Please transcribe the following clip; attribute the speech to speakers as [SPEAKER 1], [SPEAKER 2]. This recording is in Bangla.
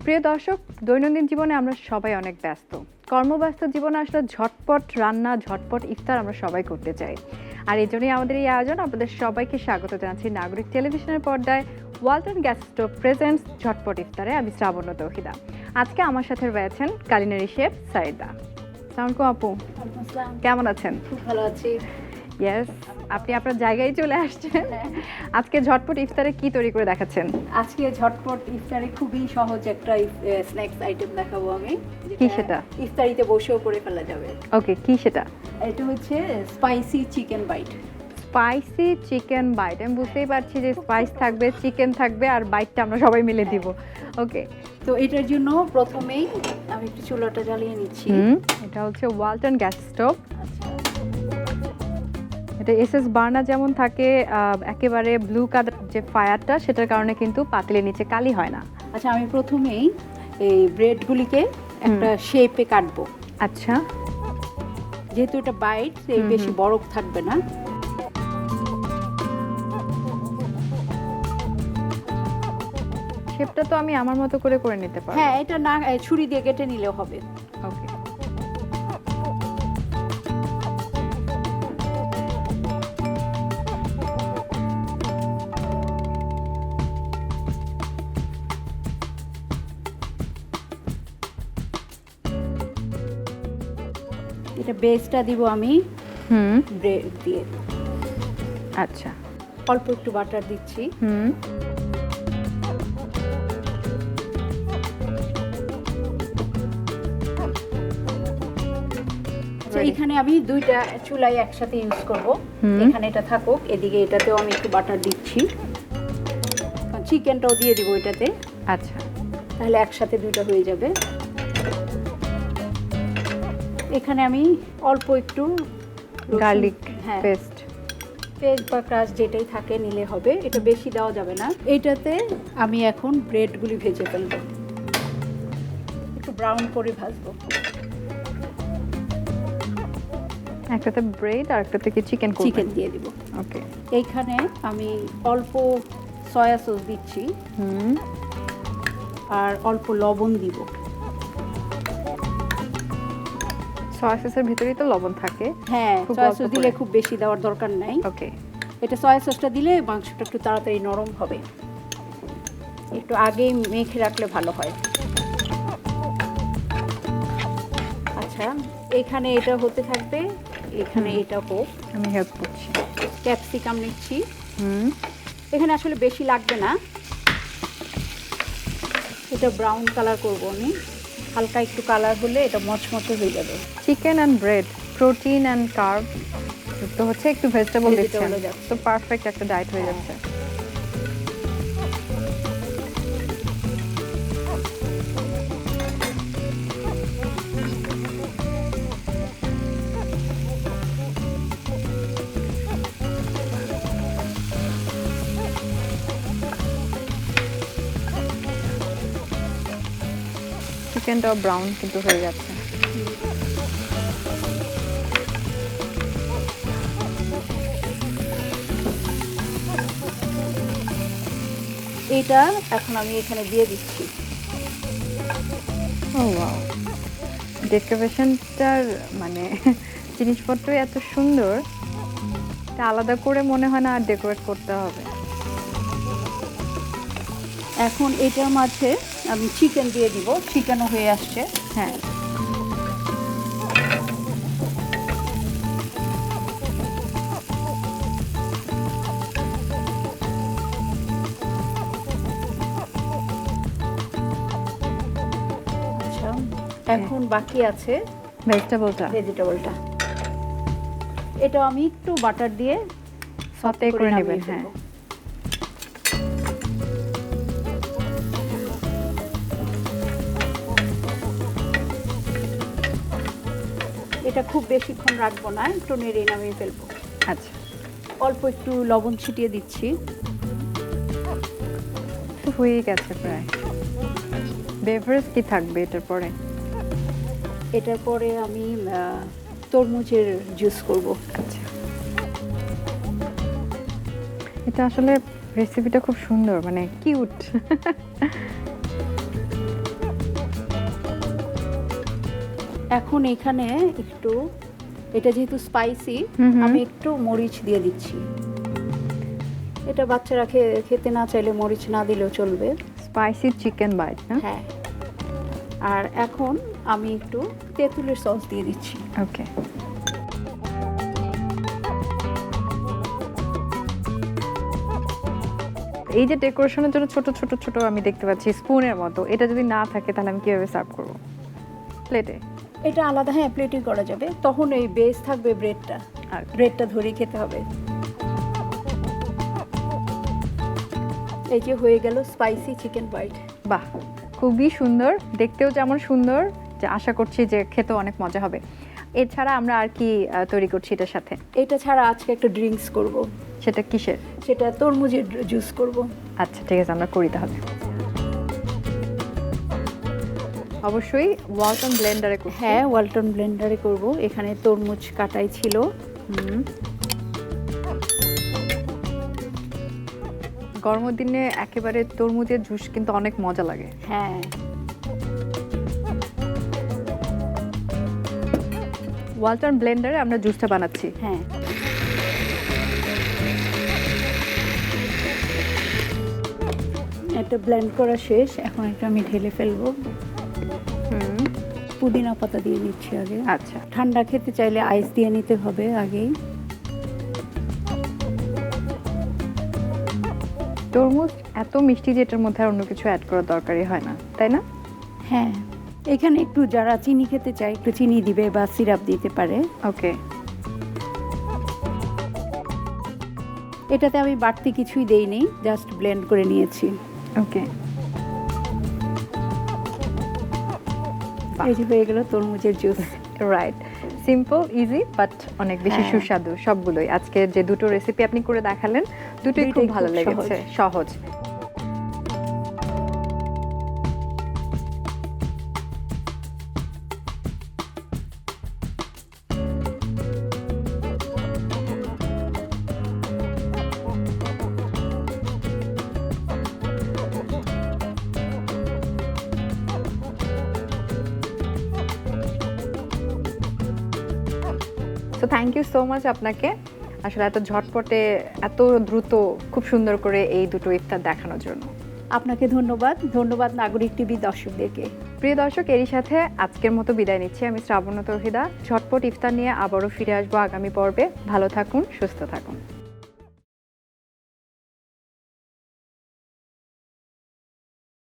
[SPEAKER 1] প্রিয় দর্শক, দৈনন্দিন জীবনে আমরা সবাই অনেক ব্যস্ত। কর্মব্যস্ত জীবনে আসলে ঝটপট রান্না, ঝটপট ইফতার আমরা সবাই করতে চাই। আর এই জন্যই আমাদের এই আয়োজন। আপনাদের সবাইকে স্বাগত জানাচ্ছি নাগরিক টেলিভিশনের পর্দায় ওয়ালটন গ্যাস স্টোভ প্রেজেন্টস ঝটপট ইফতারে। আমি শ্রাবণ্য তৌহিদা। আজকে আমার সাথে রয়েছেন কালিনারি শেফ সাইদা। আসসালামু আলাইকুম আপু, কেমন আছেন?
[SPEAKER 2] খুব ভালো আছি।
[SPEAKER 1] ইয়েস, আপনি আপনার জায়গায় চলে আসছেন। আজকে ঝটপট ইফতারে কি তৈরি করে দেখাচ্ছেন?
[SPEAKER 2] আজকে ঝটপট ইফতারে খুবই সহজ একটা স্ন্যাক্স আইটেম দেখাবো আমি।
[SPEAKER 1] কি সেটা?
[SPEAKER 2] ইফতারিতে বসেও করে ফেলা যাবে।
[SPEAKER 1] ওকে, কি সেটা?
[SPEAKER 2] এটা হচ্ছে spicy chicken bite.
[SPEAKER 1] Spicy chicken bite. আমি বুঝতেই পারছি যে স্পাইস থাকবে, চিকেন থাকবে, আর বাইটটা আমরা সবাই মিলে দিব। ওকে,
[SPEAKER 2] তো এটার জন্য প্রথমেই আমি একটু চুলাটা জ্বালিয়ে নিচ্ছি।
[SPEAKER 1] এটা হচ্ছে ওয়ালটন গ্যাস স্টোভ।
[SPEAKER 2] আচ্ছা,
[SPEAKER 1] এটা এসএস বার্নার যেমন থাকে, একেবারে ব্লু কালার যে ফায়ারটা, সেটার কারণে কিন্তু পাতিলের নিচে কালি হয় না।
[SPEAKER 2] আচ্ছা, আমি প্রথমেই এই ব্রেডগুলিকে একটা শেপে কাটবো।
[SPEAKER 1] আচ্ছা,
[SPEAKER 2] যেহেতু এটা বাইট, বেশি বরফ থাকবে না।
[SPEAKER 1] শেপটা তো আমি আমার মতো করে নিতে পারবো।
[SPEAKER 2] হ্যাঁ, এটা না ছুরি দিয়ে কেটে নিলেও হবে।
[SPEAKER 1] ওকে,
[SPEAKER 2] এটা বেসটা দিব আমি ব্রেড দিয়ে।
[SPEAKER 1] আচ্ছা,
[SPEAKER 2] অল্প একটু বাটার দিচ্ছি। এখানে আমি দুইটা চুলাই একসাথে ইউজ করব। এখানে এটা থাকুক, এদিকে এটাতেও আমি একটু বাটার দিচ্ছি। চিকেনটাও দিয়ে দিব এটাতে।
[SPEAKER 1] আচ্ছা,
[SPEAKER 2] তাহলে একসাথে দুইটা হয়ে যাবে। এখানে আমি অল্প একটু
[SPEAKER 1] গার্লিক
[SPEAKER 2] হ্যাঁ
[SPEAKER 1] পেস্ট
[SPEAKER 2] বা ক্রাশ যেটাই থাকে নিলে হবে। এটা বেশি দেওয়া যাবে না। এইটাতে আমি এখন ব্রেডগুলি ভেজে ফেলবো, একটু ব্রাউন করে ভাজবো।
[SPEAKER 1] একটাতে ব্রেড আর একটাতে কি চিকেন
[SPEAKER 2] দিয়ে দিব।
[SPEAKER 1] ওকে,
[SPEAKER 2] এইখানে আমি অল্প সয়া সস দিচ্ছি আর অল্প লবণ দিব।
[SPEAKER 1] সয়া সসের ভিতরেই তো লবণ থাকে।
[SPEAKER 2] হ্যাঁ, সয়া সস দিলে খুব বেশি দেওয়ার দরকার নাই।
[SPEAKER 1] ওকে,
[SPEAKER 2] এটা সয়া সসটা দিলে মাংসটা একটু তাড়াতাড়ি নরম হবে। একটু আগেই মেখে রাখলে ভালো হয়। আচ্ছা, এখানে এটা হতে থাকবে, এখানে এটা হোক।
[SPEAKER 1] আমি হেল্প করছি।
[SPEAKER 2] ক্যাপসিকাম নিচ্ছি। এখানে আসলে বেশি লাগবে না, এটা ব্রাউন কালার করব আমি। হালকা একটু কালার হলে এটা মচমচে হয়ে যাবে।
[SPEAKER 1] Chicken and bread, protein and carb তো হচ্ছে, একটু ভেজিটেবল দিচ্ছেন, তো পারফেক্ট একটা ডায়েট হয়ে যাচ্ছে। চিকেনটাও ব্রাউন কিন্তু হয়ে যাচ্ছে।
[SPEAKER 2] এটা এখন আমি এখানে দিয়ে দিচ্ছি।
[SPEAKER 1] ও ওয়াও, ডেকোরেশনটার মানে জিনিসপত্র এত সুন্দর, এটা আলাদা করে মনে হয় না আর ডেকোরেট করতে হবে।
[SPEAKER 2] এখন এটার মাঝে আমি চিকেন দিয়ে দিব। চিকেনও হয়ে আসছে।
[SPEAKER 1] হ্যাঁ,
[SPEAKER 2] আচ্ছা, এখন বাকি আছে ভেজিটেবলটা। এটা আমি একটু বাটার দিয়ে
[SPEAKER 1] সতে করে নেবেন। হ্যাঁ,
[SPEAKER 2] এটা খুব বেশিক্ষণ রাখবো না, একটু নেড়ে নামিয়ে ফেলবো।
[SPEAKER 1] আচ্ছা,
[SPEAKER 2] অল্প একটু লবণ ছিটিয়ে দিচ্ছি।
[SPEAKER 1] হয়ে গেছে প্রায়। বেভারেজ কি থাকবে এটার পরে?
[SPEAKER 2] এটার পরে আমি তরমুজের জুস করব।
[SPEAKER 1] আচ্ছা, এটা আসলে রেসিপিটা খুব সুন্দর, মানে কিউট।
[SPEAKER 2] এখন এখানে একটু, এটা যেহেতু স্পাইসি, আমি একটু মরিচ দিয়ে দিচ্ছি। এটা বাচ্চারা খেতে না চাইলে মরিচ না দিলেও চলবে।
[SPEAKER 1] স্পাইসি চিকেন বাইট না?
[SPEAKER 2] হ্যাঁ। আর এখন আমি একটু তেঁতুলের সস দিয়ে দিচ্ছি।
[SPEAKER 1] ওকে। এই যে ডেকোরেশনের জন্য ছোট ছোট ছোট আমি দেখতে পাচ্ছি স্পুনের মতো, এটা যদি না থাকে তাহলে আমি কিভাবে সার্ভ করব? প্লেটে?
[SPEAKER 2] এটা আলাদা, হ্যাঁ প্লেটে করা যাবে। তখন এই বেস থাকবে ব্রেডটা, আর ব্রেডটা ধরেই খেতে হবে। এই যে হয়ে গেল স্পাইসি চিকেন বাইট।
[SPEAKER 1] বাহ, খুবই সুন্দর, দেখতেও যেমন সুন্দর, যে আশা করছি যে খেতেও অনেক মজা হবে। এছাড়া আমরা আর কি তৈরি করছি এটার সাথে?
[SPEAKER 2] এটা ছাড়া আজকে একটা ড্রিঙ্কস করব।
[SPEAKER 1] সেটা কিসের?
[SPEAKER 2] সেটা তরমুজের জুস করব।
[SPEAKER 1] আচ্ছা ঠিক আছে, আমরা করি তাহলে। অবশ্যই ওয়ালটন ব্লেন্ডারে করব।
[SPEAKER 2] হ্যাঁ, ওয়ালটন ব্লেন্ডারে করব। এখানে তরমুজ কাটাই ছিল।
[SPEAKER 1] গরমের দিনে একেবারে তরমুজের জুস কিন্তু অনেক মজা লাগে।
[SPEAKER 2] হ্যাঁ।
[SPEAKER 1] ওয়ালটন ব্লেন্ডারে আমরা জুসটা বানাচ্ছি।
[SPEAKER 2] হ্যাঁ। এটা ব্লেন্ড করা শেষ, এখন এটা আমি ঢেলে ফেলবো। পুদিনা পাতা দিয়ে দিচ্ছি আগে।
[SPEAKER 1] আচ্ছা।
[SPEAKER 2] ঠান্ডা খেতে চাইলে আইস দিয়ে নিতে হবে আগেই।
[SPEAKER 1] তরমুজ এত মিষ্টি যে এটার মধ্যে আর অন্য কিছু অ্যাড করার দরকারই হয় না, তাই না?
[SPEAKER 2] হ্যাঁ, এখানে একটু যারা চিনি খেতে চায় একটু চিনি দিবে বা সিরাপ দিতে পারে।
[SPEAKER 1] ওকে।
[SPEAKER 2] এটাতে আমি বাড়তি কিছুই দেইনি, জাস্ট ব্লেন্ড করে নিয়েছি।
[SPEAKER 1] ওকে।
[SPEAKER 2] এই যে হয়ে গেল তরমুজের juice.
[SPEAKER 1] Right, simple easy but অনেক বেশি
[SPEAKER 2] হ্যাঁ।
[SPEAKER 1] সুস্বাদু সবগুলোই। আজকে যে দুটো রেসিপি আপনি করে দেখালেন দুটোই খুব ভালো লেগেছে, সহজ। So thank you so much আপনাকে, আসলে এত ঝটপটে এত দ্রুত খুব সুন্দর করে এই দুটো ইফতার দেখানোর জন্য।
[SPEAKER 2] আপনাকে ধন্যবাদ। ধন্যবাদ নাগরিক টিভি দর্শকদেরকে।
[SPEAKER 1] প্রিয় দর্শক, এরই সাথে আজকের মতো বিদায় নিচ্ছি। আমি শ্রাবণ তৌহিদা। ঝটপট ইফতার নিয়ে আবারও ফিরে আসবো আগামী পর্বে। ভালো থাকুন, সুস্থ থাকুন।